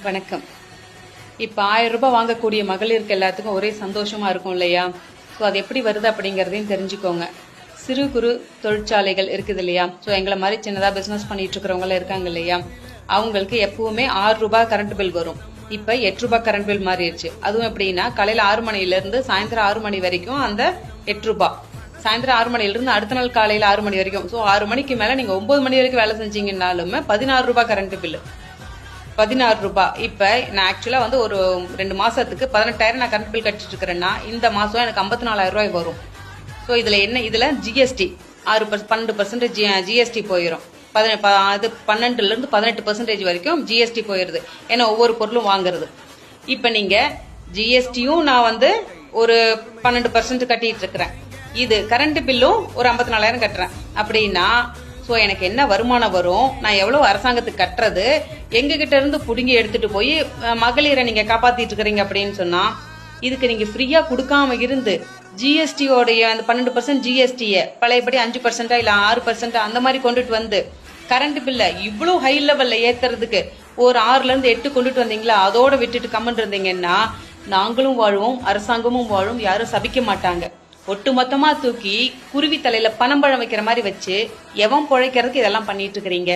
வணக்கம். இப்போ 1000 ரூபாய் வாங்கக்கூடிய மகளிருக்கு எல்லாத்துக்கும் ஒரே சந்தோஷமா இருக்கும் இல்லையா? ஸோ அது எப்படி வருது அப்படிங்கிறதையும் தெரிஞ்சுக்கோங்க. சிறு குறு தொழிற்சாலைகள் இருக்குது இல்லையா? ஸோ எங்களை மாதிரி சின்னதாக பிஸ்னஸ் பண்ணிட்டு இருக்கிறவங்க இருக்காங்க இல்லையா? அவங்களுக்கு எப்பவுமே 6 ரூபாய் கரண்ட் பில் வரும். இப்போ 8 ரூபாய் கரண்ட் பில் மாறிடுச்சு. அதுவும் எப்படின்னா காலையில் 6 மணிலேருந்து சாயந்தரம் 6 மணி வரைக்கும் அந்த 8 ரூபாய், சாயந்தரம் 6 மணிலிருந்து அடுத்த நாள் காலையில் 6 மணி வரைக்கும். ஸோ 6 மணிக்கு மேலே நீங்கள் 9 மணி வரைக்கும் வேலை செஞ்சீங்கன்னாலுமே 16 ரூபாய் கரண்ட் பில்லு. 16 ரூபாய். இப்ப நான் ஆக்சுவலா வந்து ஒரு 2 மாசத்துக்கு 18,000 நான் கரண்ட் பில் கட்டிட்டு இருக்கிறேன்னா இந்த மாசம் எனக்கு 54,000 ரூபாய் வரும். ஸோ இதுல ஜிஎஸ்டி 12% ஜிஎஸ்டி போயிடும். அது 12ல இருந்து 18% வரைக்கும் ஜிஎஸ்டி போயிருது. ஏன்னா ஒவ்வொரு பொருளும் வாங்குறது. இப்ப நீங்க ஜிஎஸ்டியும் நான் வந்து ஒரு 12% கட்டிட்டு இருக்கிறேன். இது கரண்ட் பில்லும் ஒரு 54,000 கட்டுறேன் அப்படின்னா ஸோ எனக்கு என்ன வருமானம் வரும், நான் எவ்வளவு அரசாங்கத்துக்கு கட்டுறது, எங்க கிட்ட இருந்து புடுங்கி எடுத்துட்டு போய் மகளிரை நீங்க காப்பாத்திட்டு இருக்கிறீங்க அப்படின்னு சொன்னா இதுக்கு நீங்க ஃப்ரீயா கொடுக்காம இருந்து ஜிஎஸ்டியோடைய அந்த 12% ஜிஎஸ்டியை பழையபடி 5% இல்ல 6% அந்த மாதிரி கொண்டுட்டு வந்து கரண்ட் பில்ல இவ்வளவு ஹை லெவல்ல ஏத்துறதுக்கு ஒரு 6ல இருந்து 8 கொண்டுட்டு வந்தீங்களா, அதோட விட்டுட்டு கம்மன் இருந்தீங்கன்னா நாங்களும் வாழுவோம், அரசாங்கமும் வாழும், யாரும் சபிக்க மாட்டாங்க. ஒட்டு மொத்தமா தூக்கி குருவி தலையில பனம்பழம் வைக்கிற மாதிரி வச்சு எவன் பொழைக்கிறதுக்கு இதெல்லாம் பண்ணிட்டு இருக்கிறீங்க?